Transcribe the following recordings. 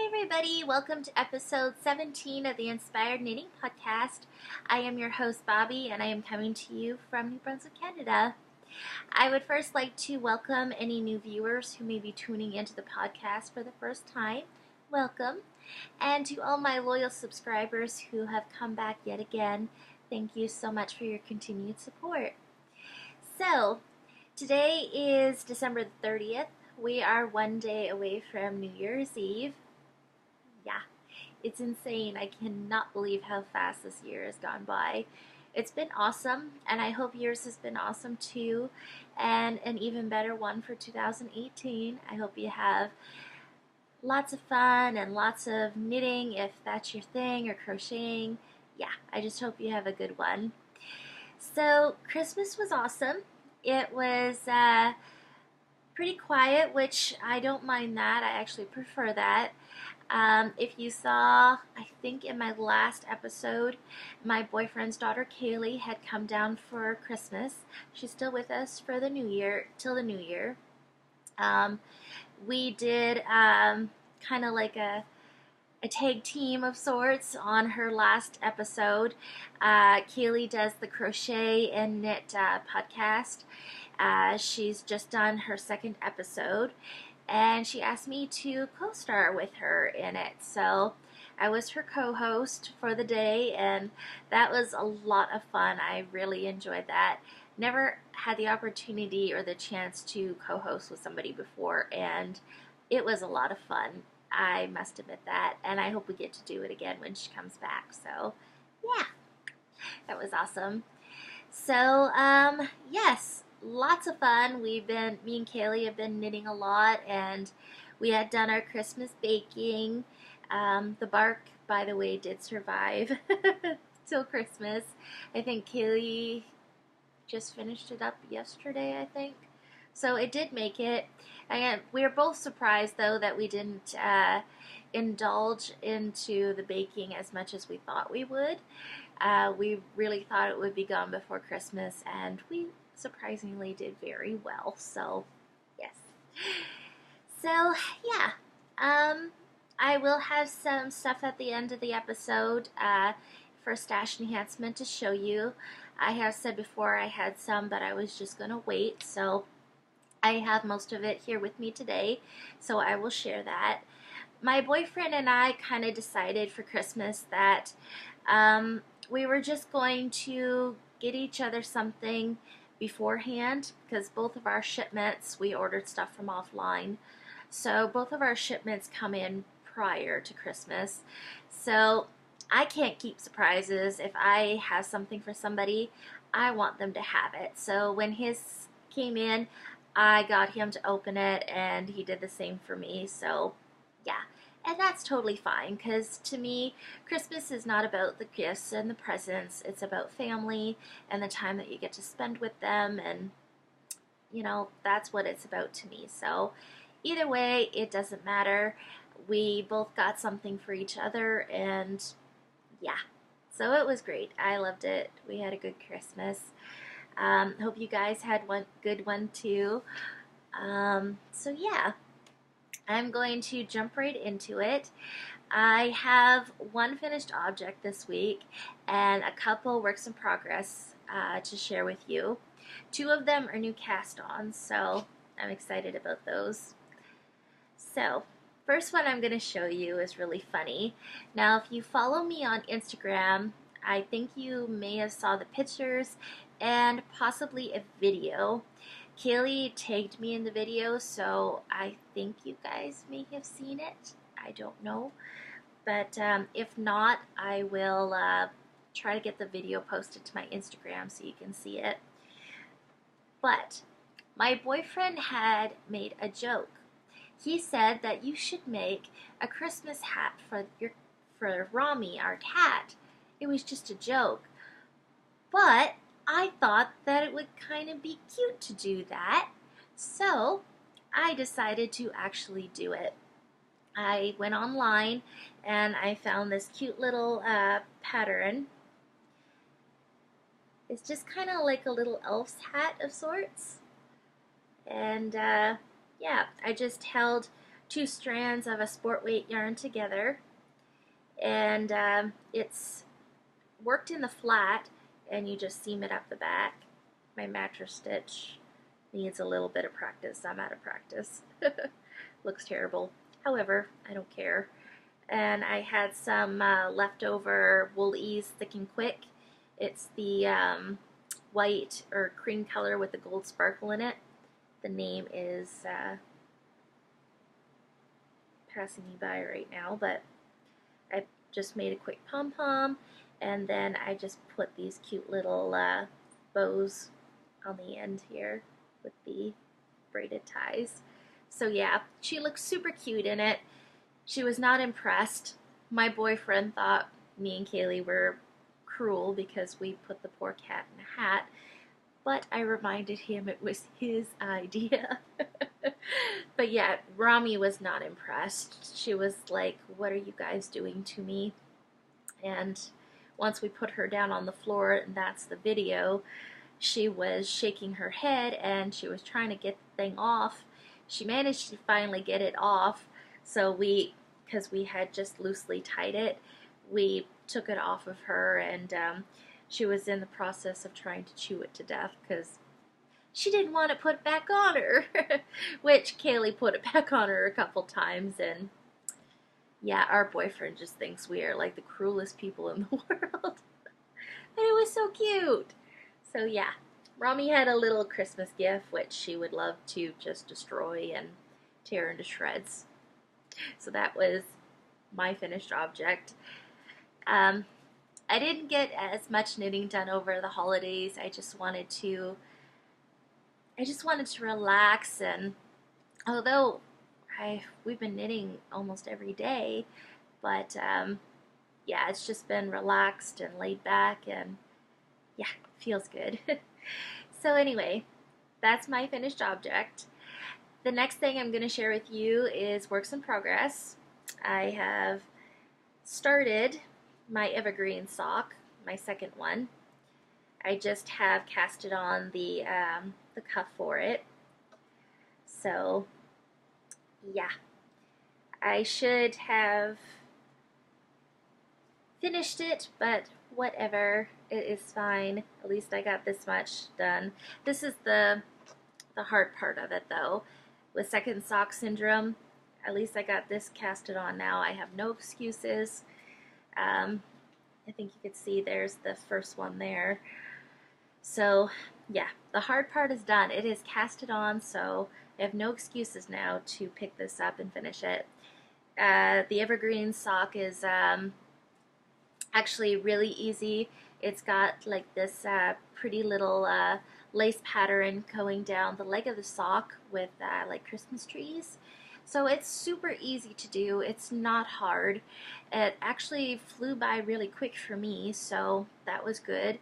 Hi everybody, welcome to episode 17 of the Inspired Knitting Podcast. I am your host Bobby and I am coming to you from New Brunswick, Canada. I would first like to welcome any new viewers who may be tuning into the podcast for the first time. Welcome. And to all my loyal subscribers who have come back yet again, thank you so much for your continued support. So, today is December the 30th. We are one day away from New Year's Eve. Yeah, it's insane. I cannot believe how fast this year has gone by. It's been awesome, and I hope yours has been awesome too, and an even better one for 2018. I hope you have lots of fun and lots of knitting if that's your thing, or crocheting. Yeah, I just hope you have a good one. So, Christmas was awesome. It was pretty quiet, which I don't mind that. I actually prefer that. If you saw, I think in my last episode, my boyfriend's daughter Kaylee had come down for Christmas. She's still with us for the New Year, till the New Year. We did kind of like a tag team of sorts on her last episode. Kaylee does the Crochet and Knit podcast. She's just done her second episode, and she asked me to co-star with her in it. So I was her co-host for the day, and that was a lot of fun. I really enjoyed that. Never had the opportunity or the chance to co-host with somebody before, and it was a lot of fun. I must admit that, and I hope we get to do it again when she comes back. So, yeah, that was awesome. So, yes, lots of fun. Me and Kaylee have been knitting a lot, and we had done our Christmas baking. The bark, by the way, did survive till Christmas. I think Kaylee just finished it up yesterday, I think. So it did make it. And we were both surprised, though, that we didn't indulge into the baking as much as we thought we would. We really thought it would be gone before Christmas, and we surprisingly did very well. So, yes. So, yeah. I will have some stuff at the end of the episode for Stash Enhancement to show you. I have said before I had some, but I was just going to wait. So, I have most of it here with me today, so I will share that. My boyfriend and I kind of decided for Christmas that we were just going to get each other something beforehand, because both of our shipments, we ordered stuff from offline, so both of our shipments come in prior to Christmas. So I can't keep surprises. If I have something for somebody, I want them to have it. So when his came in, I got him to open it, and he did the same for me. So, yeah. And that's totally fine, because to me, Christmas is not about the gifts and the presents. It's about family and the time that you get to spend with them, and, you know, that's what it's about to me. So, either way, it doesn't matter. We both got something for each other, and, yeah. So, it was great. I loved it. We had a good Christmas. Hope you guys had one good one too. So yeah, I'm going to jump right into it. I have one finished object this week and a couple works in progress to share with you. Two of them are new cast ons, so I'm excited about those. So, first one I'm going to show you is really funny. Now, if you follow me on Instagram, I think you may have saw the pictures and possibly a video. Kaylee tagged me in the video, so I think you guys may have seen it. I don't know. But if not, I will try to get the video posted to my Instagram so you can see it. But my boyfriend had made a joke. He said that you should make a Christmas hat for Rami, our cat. It was just a joke. But I thought that it would kind of be cute to do that, so I decided to actually do it. I went online and I found this cute little pattern. It's just kind of like a little elf's hat of sorts. And yeah, I just held two strands of a sport weight yarn together, and it's worked in the flat, and you just seam it up the back. My mattress stitch needs a little bit of practice. I'm out of practice. Looks terrible. However, I don't care. And I had some leftover Wool Ease Thick and Quick. It's the white or cream color with the gold sparkle in it. The name is passing me by right now, but I just made a quick pom-pom, and then I just put these cute little bows on the end here with the braided ties. So yeah, she looks super cute in it. She was not impressed. My boyfriend thought me and Kaylee were cruel because we put the poor cat in a hat, but I reminded him it was his idea. But yeah, Rami was not impressed. She was like, "What are you guys doing to me?" And once we put her down on the floor, and that's the video, she was shaking her head and she was trying to get the thing off. She managed to finally get it off, so because we had just loosely tied it, we took it off of her, and she was in the process of trying to chew it to death because she didn't want it put back on her, which Kaylee put it back on her a couple times, and yeah, our boyfriend just thinks we are like the cruelest people in the world. But it was so cute. So yeah, Rami had a little Christmas gift, which she would love to just destroy and tear into shreds. So that was my finished object. I didn't get as much knitting done over the holidays. I just wanted to relax, and although we've been knitting almost every day, but yeah, it's just been relaxed and laid back, and yeah, feels good. So anyway, that's my finished object. The next thing I'm going to share with you is works in progress. I have started my Evergreen Sock, my second one. I just have casted on the cuff for it. So yeah, I should have finished it, but whatever, it is fine. At least I got this much done. This is the hard part of it though. With second sock syndrome, at least I got this casted on now. I have no excuses. I think you could see there's the first one there. So yeah, the hard part is done. It is casted on, so I have no excuses now to pick this up and finish it. The Evergreen Sock is actually really easy. It's got like this pretty little lace pattern going down the leg of the sock with like Christmas trees. So it's super easy to do. It's not hard. It actually flew by really quick for me, so that was good.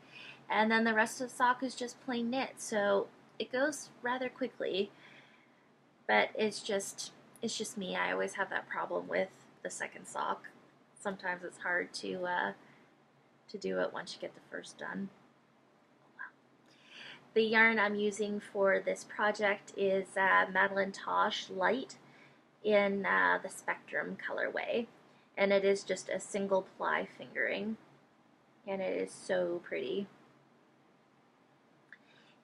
And then the rest of the sock is just plain knit, so it goes rather quickly. But it's just me. I always have that problem with the second sock. Sometimes it's hard to do it once you get the first done. The yarn I'm using for this project is Madeline Tosh Light in the Spectrum colorway, and it is just a single ply fingering, and it is so pretty.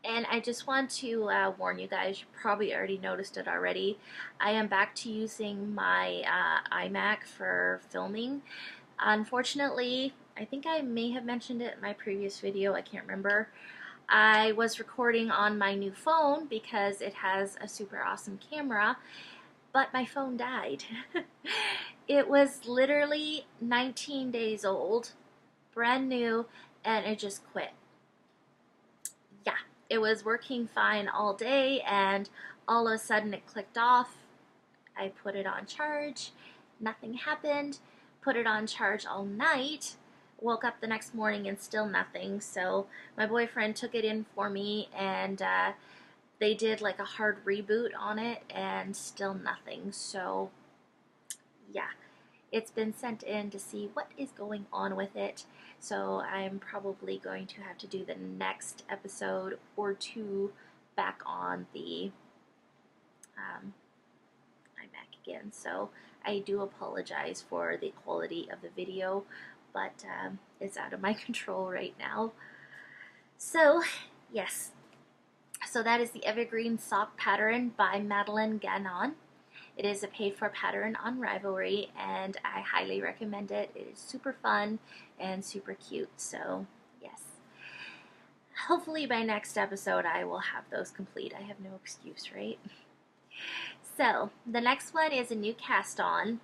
And I just want to warn you guys, you probably already noticed it already, I am back to using my iMac for filming. Unfortunately, I think I may have mentioned it in my previous video, I can't remember. I was recording on my new phone because it has a super awesome camera, but my phone died. It was literally 19 days old, brand new, and it just quit. Yeah, it was working fine all day, and all of a sudden it clicked off. I put it on charge, nothing happened. Put it on charge all night, woke up the next morning and still nothing. So my boyfriend took it in for me, and they did like a hard reboot on it, and still nothing. So yeah, it's been sent in to see what is going on with it. So I'm probably going to have to do the next episode or two back on the iMac again. So I do apologize for the quality of the video, but it's out of my control right now. So yes, so that is the Evergreen Sock pattern by Madeline Gannon. It is a paid-for pattern on Ravelry, and I highly recommend it. It is super fun and super cute, so yes. Hopefully by next episode I will have those complete. I have no excuse, right? So the next one is a new cast on.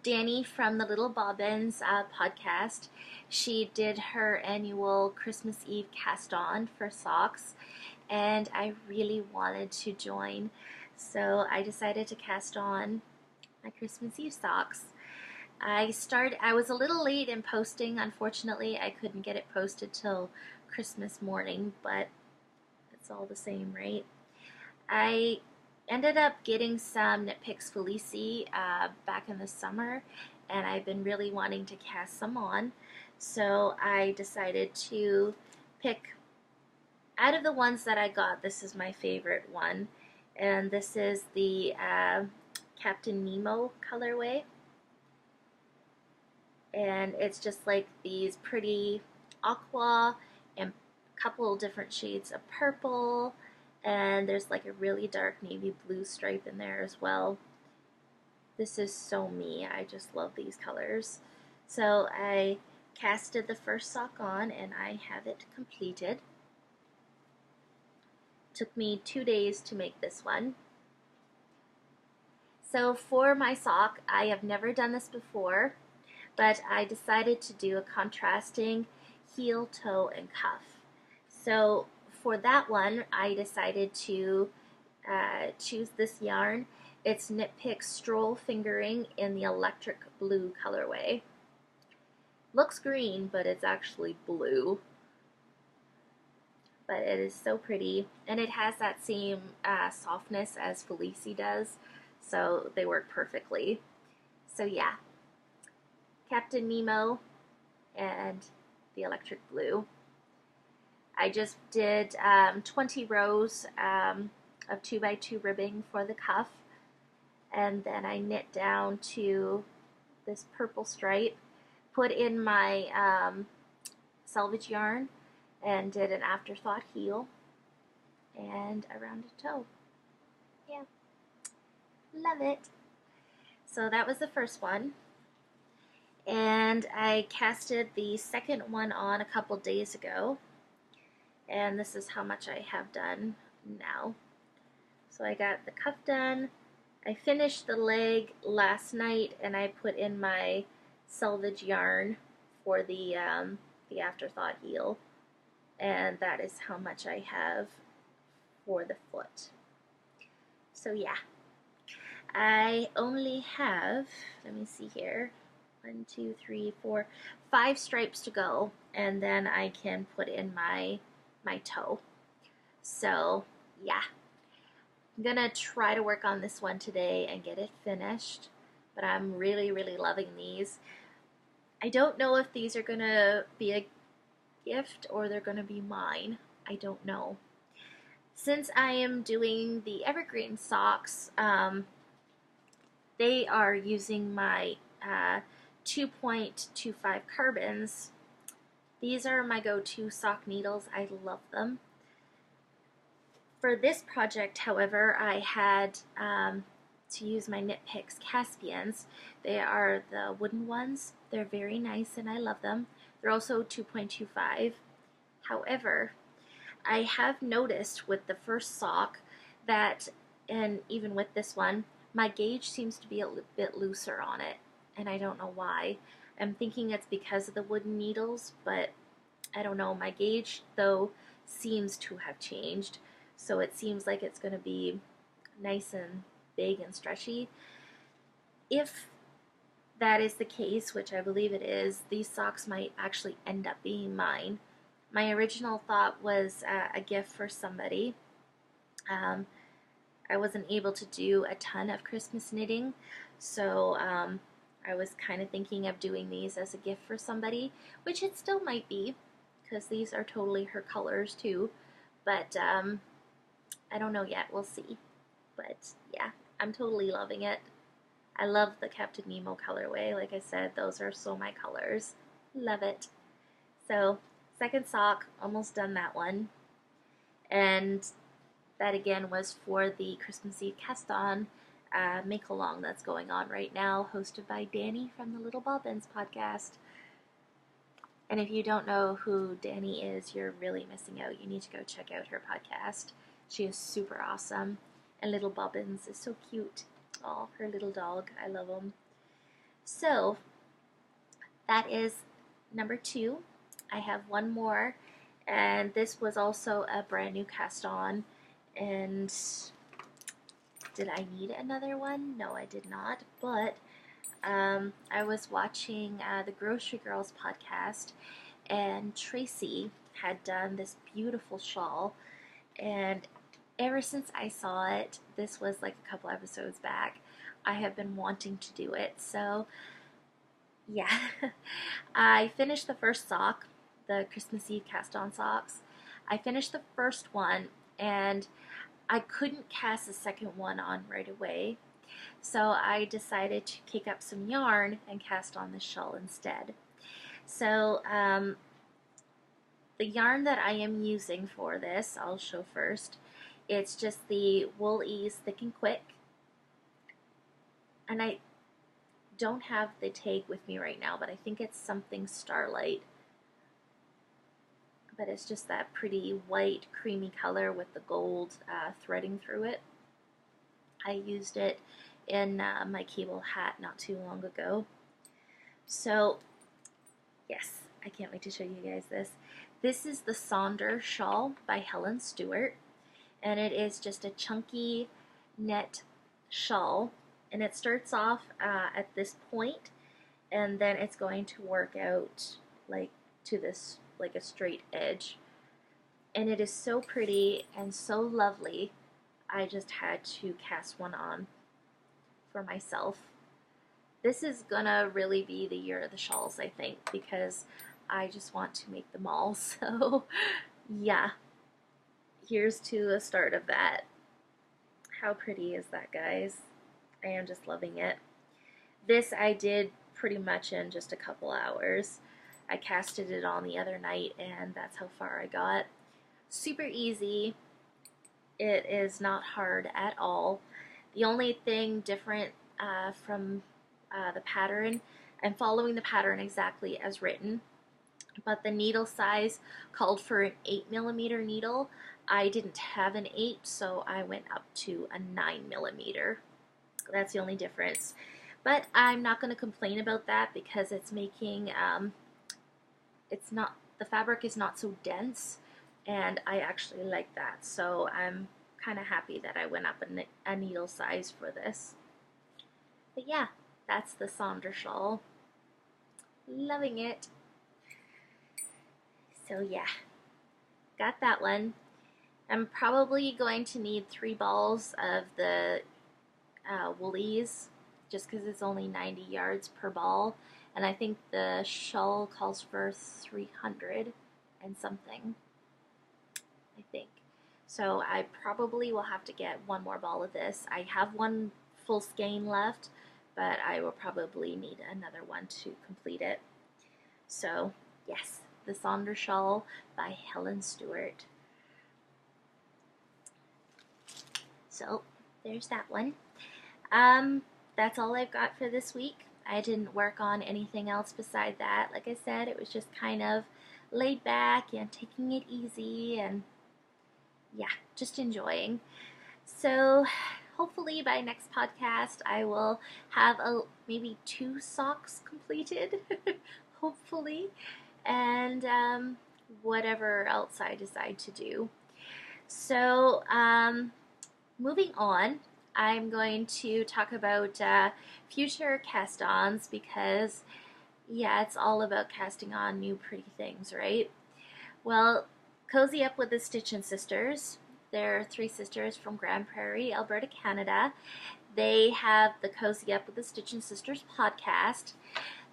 Danny from the Little Bobbins podcast, she did her annual Christmas Eve cast on for socks, and I really wanted to join, so I decided to cast on my Christmas Eve socks. I was a little late in posting. Unfortunately, I couldn't get it posted till Christmas morning, but it's all the same, right? I ended up getting some Knit Picks Felici back in the summer, and I've been really wanting to cast some on, so I decided to pick, out of the ones that I got, this is my favorite one, and this is the Captain Nemo colorway, and it's just like these pretty aqua and a couple different shades of purple, and there's like a really dark navy blue stripe in there as well. This is so me. I just love these colors. So I casted the first sock on, and I have it completed. Took me 2 days to make this one. So for my sock, I have never done this before, but I decided to do a contrasting heel, toe, and cuff. So for that one, I decided to choose this yarn. It's Knit Picks Stroll Fingering in the electric blue colorway. Looks green, but it's actually blue. But it is so pretty, and it has that same softness as Felici does, so they work perfectly. So yeah, Captain Nemo and the electric blue. I just did 20 rows of 2x2 ribbing for the cuff, and then I knit down to this purple stripe, put in my selvage yarn, and did an Afterthought heel and a rounded toe. Yeah, love it. So that was the first one, and I casted the second one on a couple days ago, and this is how much I have done now. So I got the cuff done. I finished the leg last night, and I put in my selvage yarn for the Afterthought heel, and that is how much I have for the foot. So yeah, I only have, let me see here, 1, 2, 3, 4, 5 stripes to go, and then I can put in my toe. So yeah, I'm gonna try to work on this one today and get it finished, but I'm really loving these. I don't know if these are gonna be a gift or they're gonna be mine. I don't know. Since I am doing the Evergreen socks, they are using my 2.25 carbons. These are my go-to sock needles. I love them. For this project, however, I had to use my Knit Picks Caspians. They are the wooden ones. They're very nice and I love them. They're also 2.25. However, I have noticed with the first sock that, and even with this one, my gauge seems to be a bit looser on it, and I don't know why. I'm thinking it's because of the wooden needles, but I don't know. My gauge, though, seems to have changed, so it seems like it's going to be nice and big and stretchy. If that is the case, which I believe it is, these socks might actually end up being mine. My original thought was a gift for somebody. I wasn't able to do a ton of Christmas knitting, so I was kind of thinking of doing these as a gift for somebody, which it still might be, because these are totally her colors too, but I don't know yet. We'll see. But yeah, I'm totally loving it. I love the Captain Nemo colorway. Like I said, those are so my colors. Love it. So, second sock, almost done that one. And that again was for the Christmas Eve Cast On make-along that's going on right now, hosted by Danny from the Little Bobbins podcast. And if you don't know who Danny is, you're really missing out. You need to go check out her podcast. She is super awesome. And Little Bobbins is so cute. Oh, her little dog. I love him. So, that is number 2. I have one more. And this was also a brand new cast on. And did I need another one? No, I did not. But I was watching the Grocery Girls podcast, and Tracy had done this beautiful shawl, and ever since I saw it, this was like a couple episodes back, I have been wanting to do it. So yeah, I finished the first sock, the Christmas Eve cast on socks. I finished the first one, and I couldn't cast the second one on right away. So I decided to kick up some yarn and cast on the shawl instead. So the yarn that I am using for this, I'll show first. It's just the Wool Ease Thick and Quick. And I don't have the tag with me right now, but I think it's something Starlight. But it's just that pretty white, creamy color with the gold threading through it. I used it in my cable hat not too long ago. So, yes, I can't wait to show you guys this. This is the Sonder Shawl by Helen Stewart, and it is just a chunky net shawl, and it starts off at this point, and then it's going to work out like to this, like a straight edge, and it is so pretty and so lovely. I just had to cast one on for myself. This is gonna really be the year of the shawls, I think, because I just want to make them all. So yeah, here's to the start of that. How pretty is that, guys? I am just loving it. This I did pretty much in just a couple hours. I casted it on the other night, and that's how far I got. Super easy. It is not hard at all. The only thing different from the pattern, I'm following the pattern exactly as written, but the needle size called for an 8mm needle. I didn't have an 8, so I went up to a 9mm. That's the only difference. But I'm not going to complain about that because it's making, it's not, the fabric is not so dense, and I actually like that. So I'm kind of happy that I went up a needle size for this. But yeah, that's the Sonder Shawl. Loving it. So yeah, got that one. I'm probably going to need 3 balls of the Woolies, just because it's only 90 yards per ball, and I think the shawl calls for 300 and something, I think. So I probably will have to get 1 more ball of this. I have 1 full skein left, but I will probably need another one to complete it. So yes, the Sonder Shawl by Helen Stewart. So there's that one. That's all I've got for this week. I didn't work on anything else beside that. Like I said, it was just kind of laid back and taking it easy, and yeah, just enjoying. So hopefully by next podcast I will have maybe 2 socks completed, hopefully, and whatever else I decide to do. So moving on, I'm going to talk about future cast-ons because, yeah, it's all about casting on new pretty things, right? Well, Cozy Up with the Stitchin sisters. They're 3 sisters from Grand Prairie, Alberta, Canada. They have the Cozy Up with the Stitchin sisters podcast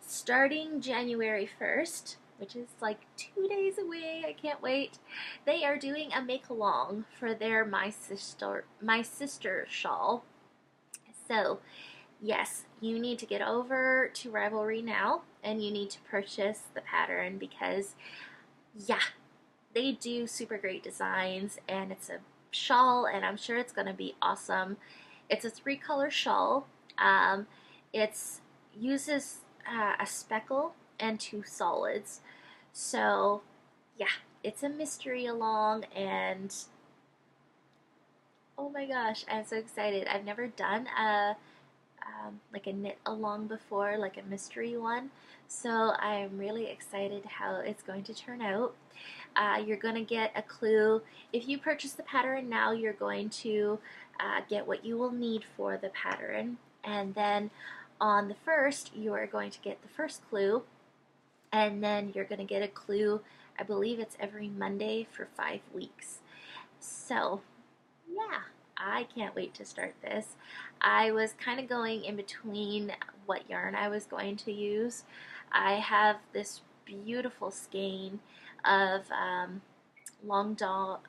starting January 1st, which is like 2 days away. I can't wait. They are doing a make-along for their My Sisters Shawl. So yes, you need to get over to Ravelry now and you need to purchase the pattern because, yeah, they do super great designs and it's a shawl and I'm sure it's going to be awesome. It's a 3-color shawl. It uses a speckle and 2 solids. So, yeah, it's a mystery along and oh my gosh, I'm so excited. I've never done like a knit along before, like a mystery one. So I'm really excited how it's going to turn out. You're going to get a clue. If you purchase the pattern now, you're going to get what you will need for the pattern. And then on the first, you are going to get the first clue. And then you're going to get a clue, I believe it's every Monday for 5 weeks. So, yeah, I can't wait to start this. I was kind of going in between what yarn I was going to use. I have this beautiful skein of long dog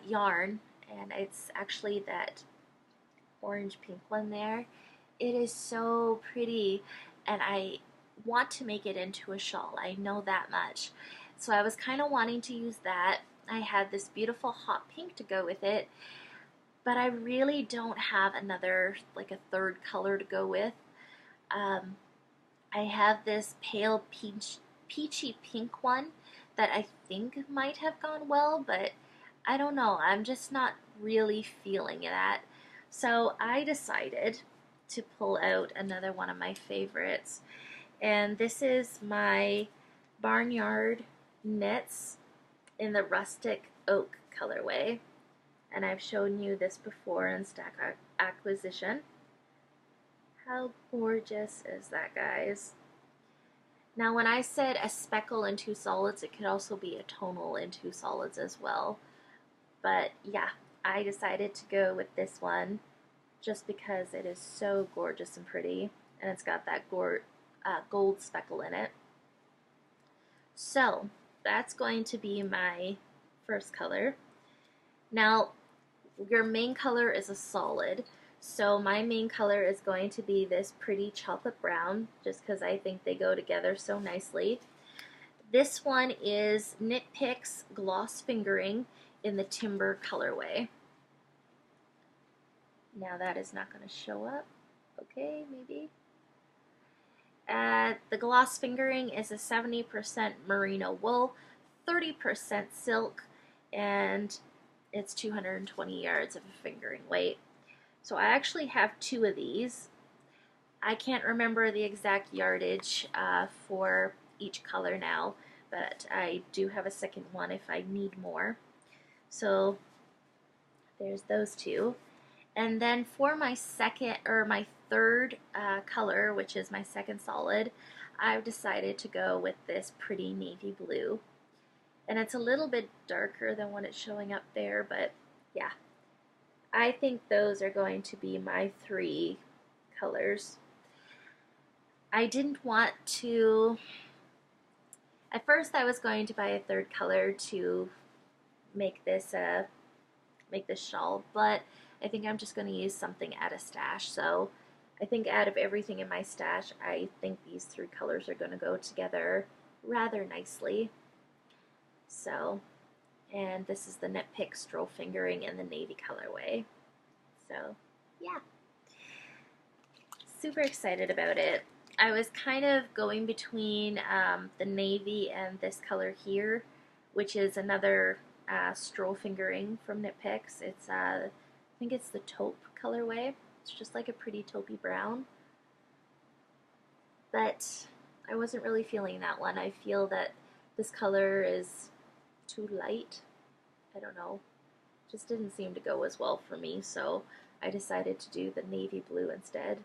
yarn, and it's actually that orange pink one there. It is so pretty, and I want to make it into a shawl. I know that much. So I was kind of wanting to use that. I had this beautiful hot pink to go with it, but I really don't have another, like a third color to go with. I have this pale peachy pink one that I think might have gone well, but I don't know. I'm just not really feeling that. So I decided to pull out another one of my favorites. And this is my Barnyard Knits in the rustic oak colorway. And I've shown you this before in Stack Acquisition. How gorgeous is that, guys? Now when I said a speckle and 2 solids, it could also be a tonal and 2 solids as well. But yeah, I decided to go with this one just because it is so gorgeous and pretty, and it's got that gold speckle in it. So that's going to be my first color. Now, your main color is a solid, so my main color is going to be this pretty chocolate brown, just because I think they go together so nicely. This one is Knit Picks Gloss Fingering in the Timber colorway. Now that is not going to show up. Okay, maybe. The gloss fingering is a 70% merino wool, 30% silk, and it's 220 yards of a fingering weight. So I actually have 2 of these. I can't remember the exact yardage for each color now, but I do have a second one if I need more. So there's those 2. And then for my third color, which is my second solid, I've decided to go with this pretty navy blue. And it's a little bit darker than what it's showing up there, but yeah. I think those are going to be my 3 colors. I didn't want to... At first I was going to buy a third color to make this shawl, but I think I'm just going to use something out of stash. So I think out of everything in my stash, I think these 3 colors are going to go together rather nicely. So, and this is the Knit Pick Stroll Fingering in the navy colorway. So, yeah. Super excited about it. I was kind of going between the navy and this color here, which is another Stroll Fingering from Knit Picks. It's I think it's the taupe colorway. It's just like a pretty taupey brown. But I wasn't really feeling that one. I feel that this color is too light. I don't know. Just didn't seem to go as well for me, so I decided to do the navy blue instead.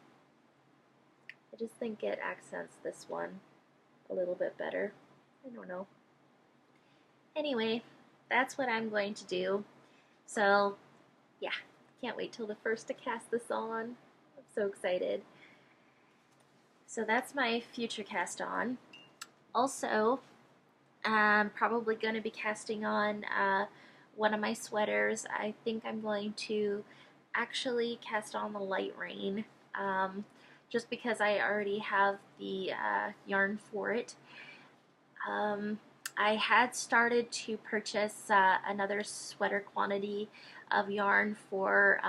I just think it accents this one a little bit better. I don't know. Anyway, that's what I'm going to do. So, yeah, can't wait till the first to cast this on. I'm so excited. So that's my future cast on. Also, I'm probably going to be casting on one of my sweaters. I think I'm going to actually cast on the Light Rain, just because I already have the yarn for it. I had started to purchase another sweater quantity of yarn for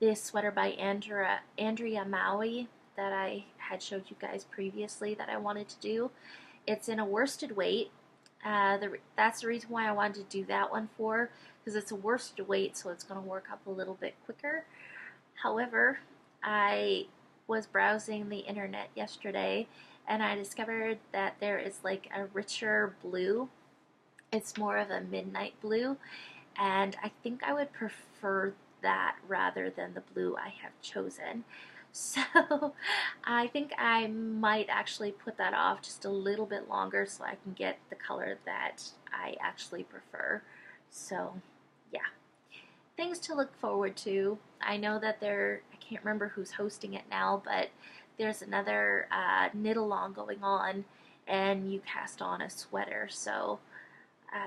this sweater by Andrea Maui that I had showed you guys previously that I wanted to do. It's in a worsted weight. That's the reason why I wanted to do that one for, because it's a worsted weight, so it's going to work up a little bit quicker. However, I was browsing the internet yesterday and I discovered that there is like a richer blue. It's more of a midnight blue, and I think I would prefer that rather than the blue I have chosen. So I think I might actually put that off just a little bit longer so I can get the color that I actually prefer. So yeah, things to look forward to. I know that I can't remember who's hosting it now, but there's another knit along going on, and you cast on a sweater. So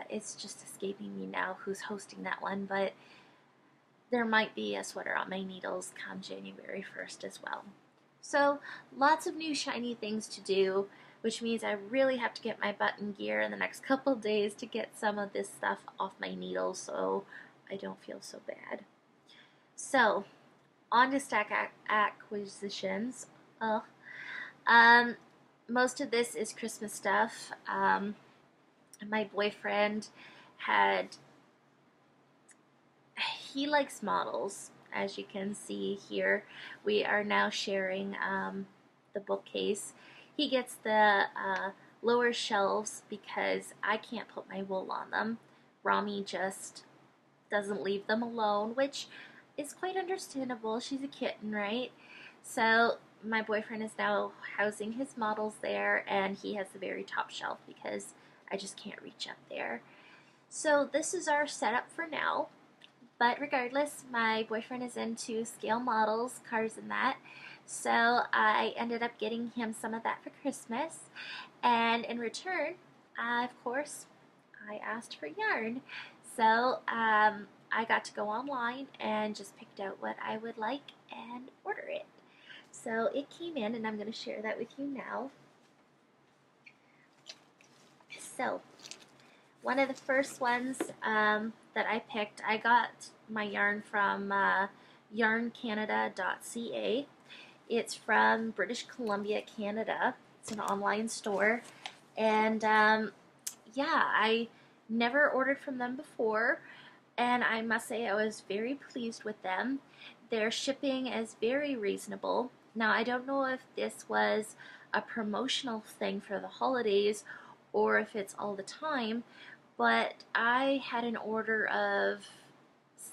it's just escaping me now who's hosting that one, but there might be a sweater on my needles come January 1st as well. So lots of new shiny things to do, which means I really have to get my button gear in the next couple days to get some of this stuff off my needles so I don't feel so bad. So on to stack acquisitions. Most of this is Christmas stuff. My boyfriend he likes models, as you can see here. We are now sharing the bookcase. He gets the lower shelves because I can't put my wool on them. Rami just doesn't leave them alone, which is quite understandable. She's a kitten, right? So my boyfriend is now housing his models there, and he has the very top shelf because I just can't reach up there. So this is our setup for now. But regardless, my boyfriend is into scale models, cars and that. So I ended up getting him some of that for Christmas. And in return, of course, I asked for yarn. So I got to go online and just picked out what I would like and order it. So it came in, and I'm going to share that with you now. So one of the first ones that I picked, I got my yarn from yarncanada.ca. It's from British Columbia, Canada. It's an online store. And yeah, I never ordered from them before, and I must say I was very pleased with them. Their shipping is very reasonable. Now, I don't know if this was a promotional thing for the holidays or if it's all the time, but I had an order of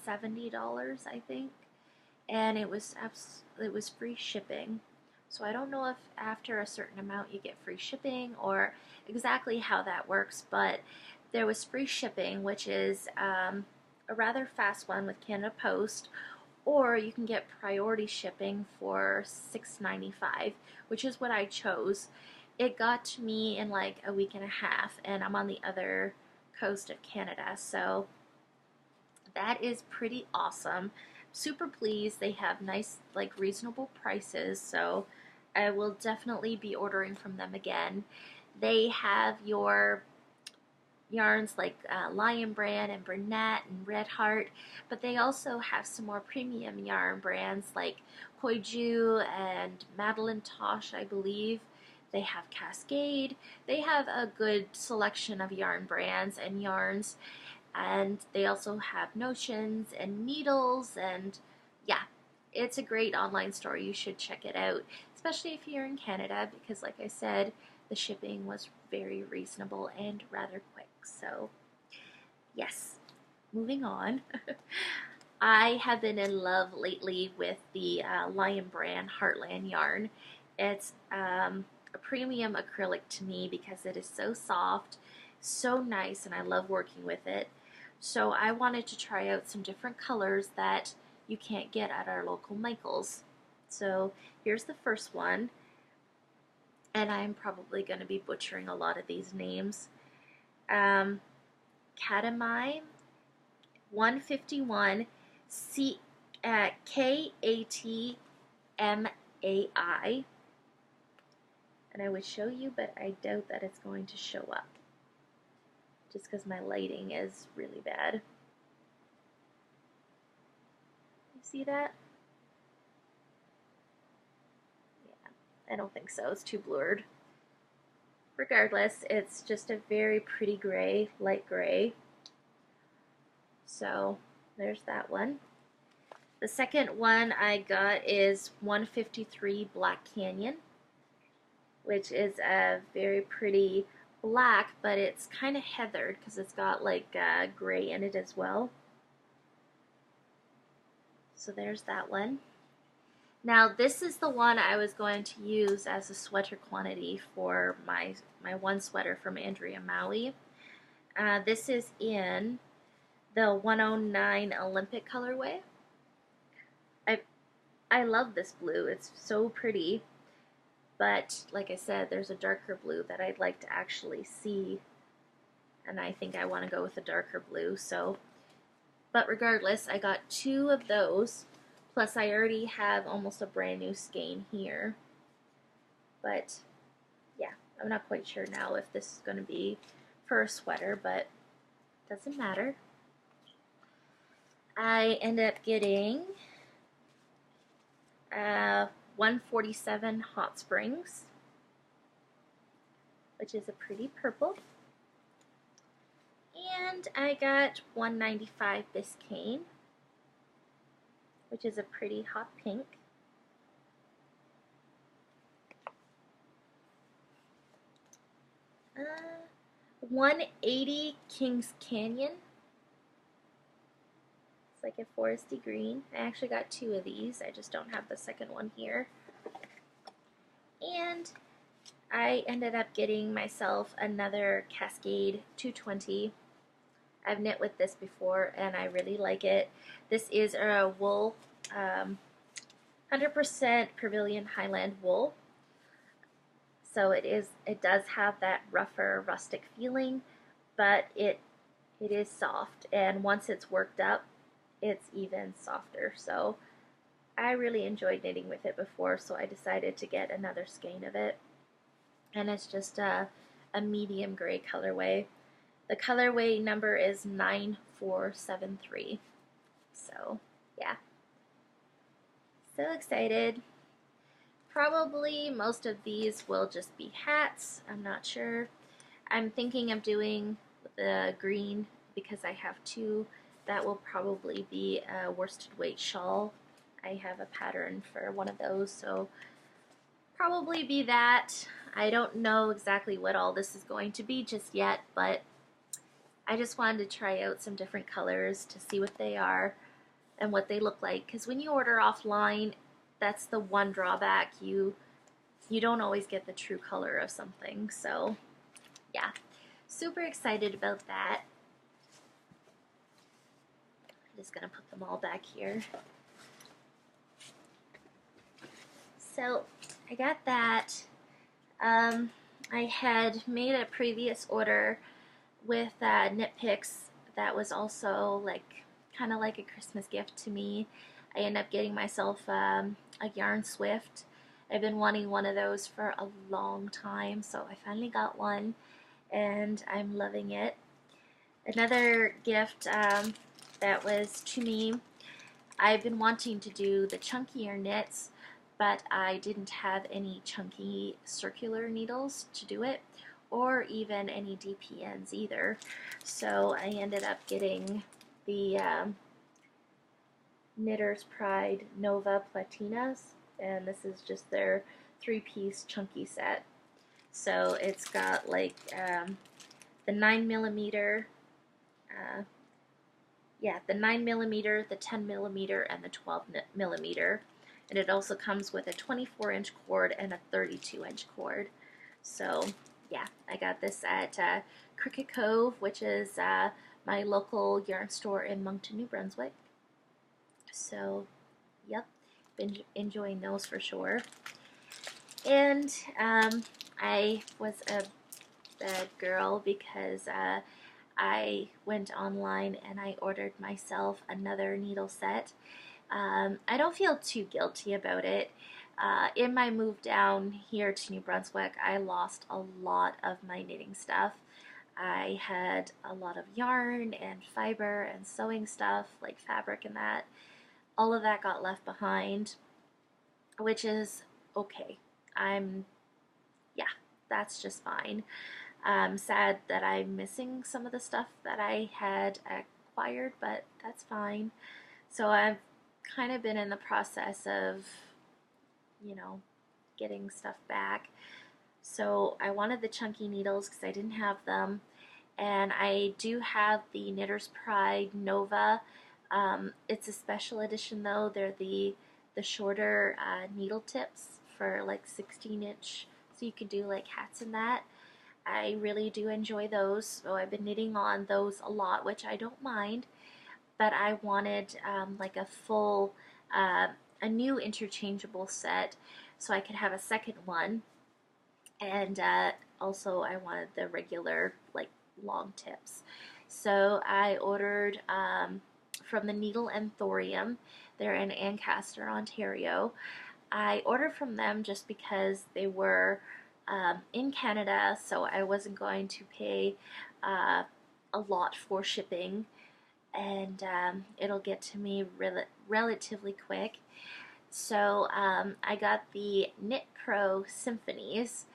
$70, I think, and it was free shipping. So I don't know if after a certain amount you get free shipping or exactly how that works, but there was free shipping, which is a rather fast one with Canada Post, or you can get priority shipping for $6.95, which is what I chose. It got to me in like a week and a half, and I'm on the other coast of Canada, so that is pretty awesome. Super pleased. They have nice, like, reasonable prices, so I will definitely be ordering from them again. They have your yarns like Lion Brand and Burnett and Red Heart, but they also have some more premium yarn brands like Koiju and Madeline Tosh, I believe. They have Cascade. They have a good selection of yarn brands and yarns, and they also have notions and needles, and yeah, it's a great online store. You should check it out, especially if you're in Canada, because like I said, the shipping was very reasonable and rather quick. So yes, moving on. I have been in love lately with the Lion Brand Heartland yarn. It's a premium acrylic to me because it is so soft, so nice, and I love working with it. So I wanted to try out some different colors that you can't get at our local Michael's. So here's the first one, and I'm probably going to be butchering a lot of these names. Katamai 151 Katmai. And I would show you, but I doubt that it's going to show up. Just because my lighting is really bad. You see that? Yeah, I don't think so. It's too blurred. Regardless, it's just a very pretty gray, light gray. So there's that one. The second one I got is 153 Black Canyon, which is a very pretty black, but it's kind of heathered because it's got like gray in it as well. So there's that one. Now this is the one I was going to use as a sweater quantity for my one sweater from Andrea Maui. This is in the 109 Olympic colorway. I love this blue. It's so pretty. But like I said, there's a darker blue that I'd like to actually see. And I think I want to go with a darker blue. So, but regardless, I got 2 of those. Plus I already have almost a brand new skein here. But yeah, I'm not quite sure now if this is going to be for a sweater, but it doesn't matter. I ended up getting 147 Hot Springs, which is a pretty purple. And I got 195 Biscayne, which is a pretty hot pink. Uh, 180 Kings Canyon. Like a foresty green. I actually got 2 of these. I just don't have the second one here. And I ended up getting myself another Cascade 220. I've knit with this before and I really like it. This is a wool, 100% Pavilion Highland wool. So it does have that rougher, rustic feeling, but it is soft, and once it's worked up, it's even softer. So I really enjoyed knitting with it before, so I decided to get another skein of it. And it's just a medium gray colorway. The colorway number is 9473. So yeah, so excited. Probably most of these will just be hats. I'm not sure. I'm thinking of doing the green because I have 2. That will probably be a worsted weight shawl. I have a pattern for one of those, so probably be that. I don't know exactly what all this is going to be just yet, but I just wanted to try out some different colors to see what they are and what they look like. Because when you order offline, that's the one drawback. You don't always get the true color of something. So yeah, super excited about that. I'm just gonna put them all back here. So I got that. I had made a previous order with Knit Picks that was also like kind of like a Christmas gift to me. I ended up getting myself a yarn swift. I've been wanting one of those for a long time, so I finally got one and I'm loving it. Another gift that was to me, I've been wanting to do the chunkier knits, but I didn't have any chunky circular needles to do it, or even any DPNs either. So I ended up getting the Knitter's Pride Nova Platinas, and this is just their 3-piece chunky set. So it's got like the 9mm, the 9mm, the 10mm, and the 12mm. And it also comes with a 24-inch cord and a 32-inch cord. So yeah, I got this at Cricket Cove, which is my local yarn store in Moncton, New Brunswick. So yep, been enjoying those for sure. And I was a bad girl because I went online and I ordered myself another needle set. I don't feel too guilty about it. In my move down here to New Brunswick, I lost a lot of my knitting stuff. I had a lot of yarn and fiber and sewing stuff, like fabric and that. All of that got left behind, which is okay. Yeah, that's just fine. I'm sad that I'm missing some of the stuff that I had acquired, but that's fine. So I've kind of been in the process of, you know, getting stuff back. So I wanted the chunky needles because I didn't have them. And I do have the Knitter's Pride Nova. It's a special edition though. They're the shorter needle tips for like 16-inch, so you can do like hats and that. I really do enjoy those, so I've been knitting on those a lot, which I don't mind. But I wanted like a full, a new interchangeable set, so I could have a second one. And also I wanted the regular like long tips. So I ordered from the Needle and Thorium. They're in Ancaster, Ontario. I ordered from them just because they were in Canada, so I wasn't going to pay a lot for shipping, and it'll get to me relatively quick. So I got the Knit Pro Symphonies.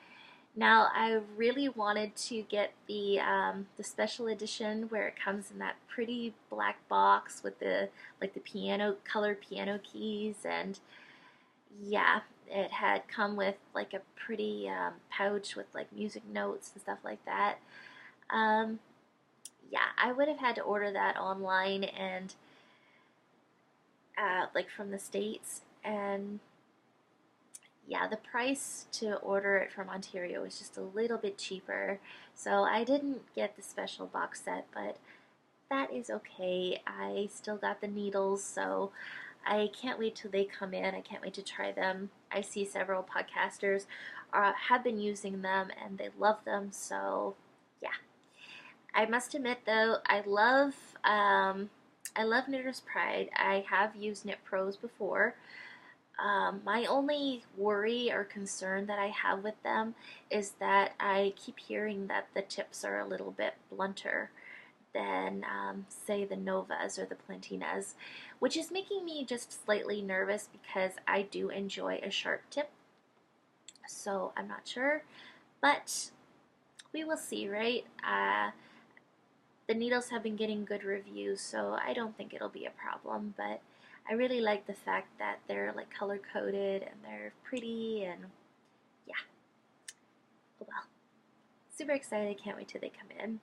Now I really wanted to get the special edition where it comes in that pretty black box with the like the colored piano keys, and yeah, it had come with like a pretty pouch with like music notes and stuff like that. Um, yeah, I would have had to order that online and like from the States, and yeah, the price to order it from Ontario was just a little bit cheaper. So I didn't get the special box set, but that is okay. I still got the needles, so I can't wait till they come in. I can't wait to try them. I see several podcasters have been using them and they love them, so yeah. I must admit though, I love Knitter's Pride. I have used Knit Pros before. My only worry or concern that I have with them is that I keep hearing that the tips are a little bit blunter than, say, the Novas or the Plantinas, which is making me just slightly nervous because I do enjoy a sharp tip. So I'm not sure, but we will see, right? The needles have been getting good reviews, so I don't think it'll be a problem, but I really like the fact that they're like color coded and they're pretty, and yeah. Oh well. Super excited, can't wait till they come in.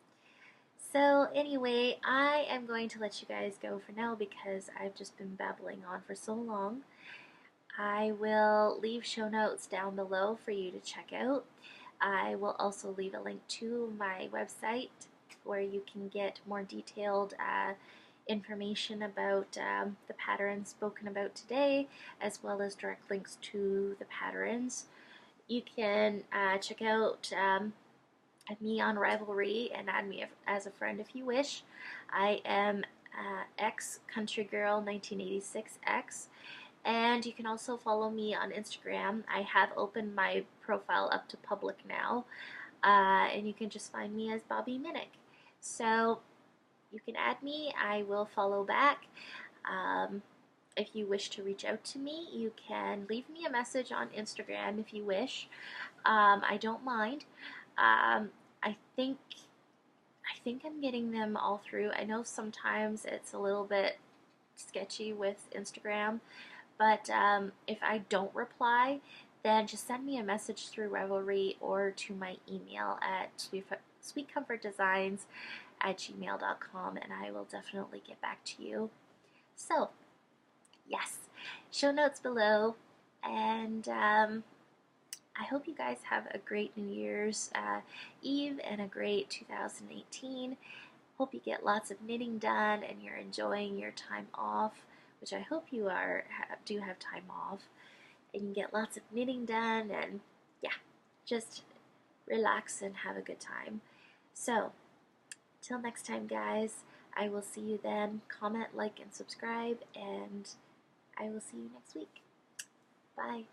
So anyway, I am going to let you guys go for now because I've just been babbling on for so long. I will leave show notes down below for you to check out. I will also leave a link to my website where you can get more detailed information about the patterns spoken about today, as well as direct links to the patterns. You can check out me on Ravelry and add me as a friend if you wish. I am X Country Girl 1986X. And you can also follow me on Instagram. I have opened my profile up to public now. And you can just find me as Bobby Minnick. So you can add me. I will follow back. If you wish to reach out to me, you can leave me a message on Instagram if you wish. I don't mind. I think I'm getting them all through. I know sometimes it's a little bit sketchy with Instagram, but if I don't reply, then just send me a message through Ravelry or to my email at sweetcomfortdesigns@gmail.com, and I will definitely get back to you. So, yes, show notes below, and I hope you guys have a great New Year's Eve and a great 2018. Hope you get lots of knitting done and you're enjoying your time off, which I hope you do have time off, and you get lots of knitting done, and yeah, just relax and have a good time. So, Till next time, guys, I will see you then. Comment, like, and subscribe, and I will see you next week. Bye.